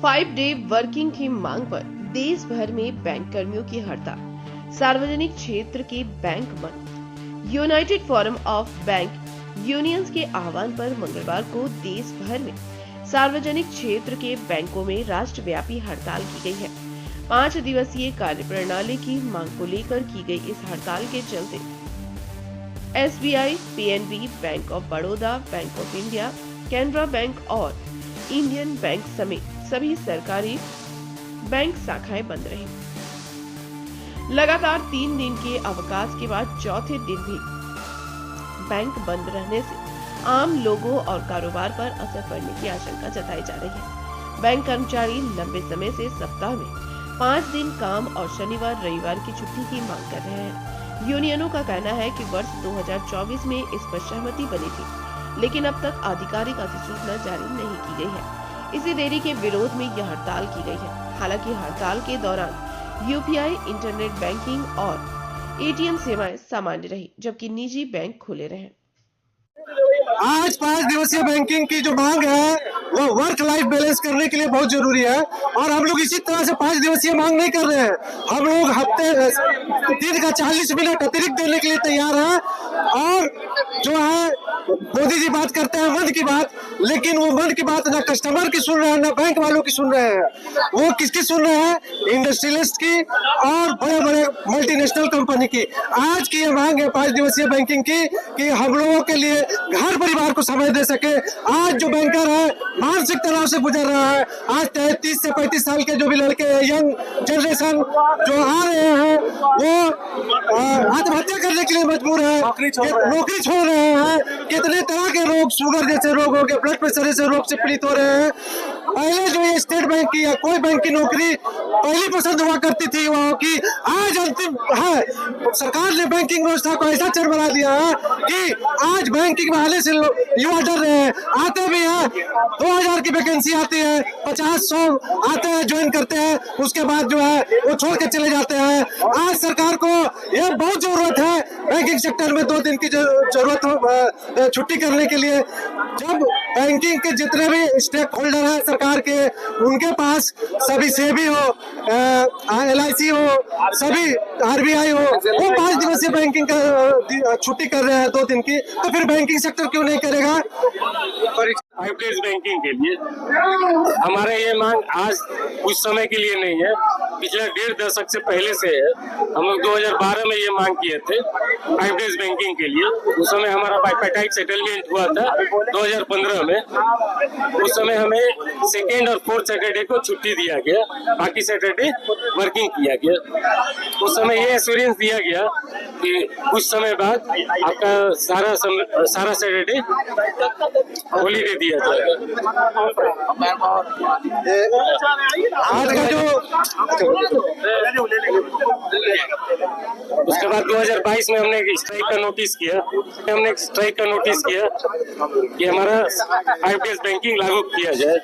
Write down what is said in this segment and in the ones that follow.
5 day working की मांग पर देश भर में बैंक कर्मियों की हड़ताल। सार्वजनिक क्षेत्र के बैंक बंद। United forum of bank unions के आह्वान पर मंगलवार को देश भर में सार्वजनिक क्षेत्र के बैंकों में राष्ट्रव्यापी हड़ताल की गई है। 5 दिवसीय कार्यप्रणाली की मांग को लेकर की गई इस हड़ताल के चलते SBI, PNB, bank of Baroda, bank of India, Canara bank और इंडियन बैंक समेत सभी सरकारी बैंक शाखाएं बंद रही। लगातार 3 दिन के अवकाश के बाद चौथे दिन भी बैंक बंद रहने से आम लोगों और कारोबार पर असर पड़ने की आशंका जताई जा रही है। बैंक कर्मचारी लंबे समय से सप्ताह में 5 दिन काम और शनिवार रविवार की छुट्टी की मांग कर रहे हैं। यूनियनों का कहना है कि वर्ष 2024 में इस पर सहमति बनी थी, लेकिन अब तक आधिकारिक अधिसूचना जारी नहीं की गई है। इसी देरी के विरोध में यह हड़ताल की गई है। हालांकि हड़ताल के दौरान UPI, इंटरनेट बैंकिंग और ATM सेवाएं सामान्य रही, जबकि निजी बैंक खुले रहे। आज 5 दिवसीय बैंकिंग की जो मांग है वो वर्क लाइफ बैलेंस करने के लिए बहुत जरूरी है और हम लोग इसी तरह से 5 दिवसीय मांग नहीं कर रहे हैं। हम लोग हफ्ते दिन का 40 मिनट अतिरिक्त देने के लिए तैयार हैं। और जो है मोदी जी बात करते हैं मन की बात, लेकिन वो मन की बात ना कस्टमर की सुन रहे हैं ना बैंक वालों की सुन रहे हैं। वो किसकी सुन रहे हैं? इंडस्ट्रियलिस्ट की और बड़े बड़े मल्टीनेशनल कंपनी की। आज की ये मांग है 5 दिवसीय बैंकिंग की कि हम लोगों के लिए घर परिवार को समय दे सके। आज जो बैंकर है मानसिक तनाव से गुजर रहा है। आज 30 से 35 साल के जो भी लड़के यंग जनरेशन जो आ रहे हैं वो आत्महत्या करने के लिए मजबूर है, नौकरी छोड़ रहे हैं। कितने तरह के रोग, शुगर जैसे रोग हो गए, ब्लड प्रेशर जैसे रोग से पीड़ित हो रहे हैं। पहले जो ये स्टेट बैंक की या कोई बैंक की नौकरी पहली पसंद हुआ करती थी वहाँ की, आज अंतिम है। सरकार ने बैंकिंग व्यवस्था को ऐसा चरमरा दिया है कि आज बैंकिंग बहाने से युवा डर रहे हैं। आते भी हैं, 2000 की वैकेंसी आती है, 50-100 आते हैं, ज्वाइन करते हैं, उसके बाद जो है वो छोड़ के चले जाते हैं। आज सरकार को यह बहुत जरूरत है बैंकिंग सेक्टर में 2 दिन की जरूरत छुट्टी करने के लिए। जब बैंकिंग के जितने भी स्टेक होल्डर हैं सरकार के, उनके पास सभी सेबी हो, LIC हो, सभी RBI हो, वो 5 दिवसीय बैंकिंग का छुट्टी कर रहे हैं 2 दिन की, तो फिर बैंकिंग सेक्टर क्यों नहीं करेगा? 5 डेज बैंकिंग के लिए हमारा ये मांग आज कुछ समय के लिए नहीं है, पिछले 1.5 दशक से पहले से है। हम लोग 2012 में ये मांग किए थे 5 डेज बैंकिंग के लिए। उस समय हमारा बाइपेटाइट सेटलमेंट हुआ था 2015 में। उस समय हमें 2nd और 4th सैटरडे को छुट्टी दिया गया, बाकी सैटरडे वर्किंग किया गया। उस समय ये एश्योरेंस दिया गया कि कुछ समय बाद आपका सारा सैटरडे हॉलीडे दिया जाएगा। आज का जो उसके बाद 2022 में हमने स्ट्राइक का नोटिस किया कि हमारा 5 डेज बैंकिंग लागू किया जाए।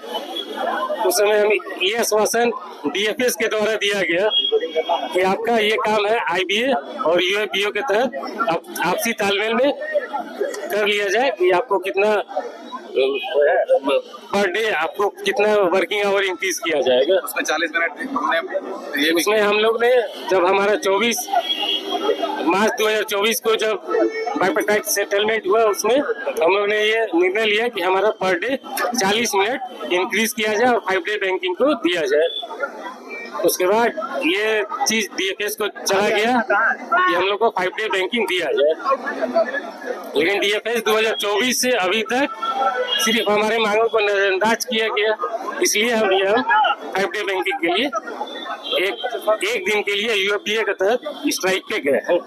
उस समय हमें ये आश्वासन DFS के द्वारा दिया गया कि आपका ये काम है IBA और UFBO के तहत आपसी तालमेल में कर लिया जाए कि आपको कितना पर डे आपको कितना वर्किंग आवर इंक्रीज किया जाएगा। उसमें 40 मिनट उसमें हम लोग ने जब हमारा 24 मार्च 2024 को जब बाइपेटाइट सेटलमेंट हुआ, उसमें हम लोग ने ये निर्णय लिया कि हमारा पर डे 40 मिनट इंक्रीज किया जाए और 5 डे बैंकिंग को दिया जाए। उसके बाद ये चीज DFS को चला गया कि हम लोग को 5 डे बैंकिंग दिया जाए, लेकिन DFS 2024 से अभी तक सिर्फ हमारे मांगों को नजरअंदाज किया गया। इसलिए हम यह 5 डे बैंकिंग के लिए एक दिन के लिए UFDA के तहत स्ट्राइक पे गए हैं।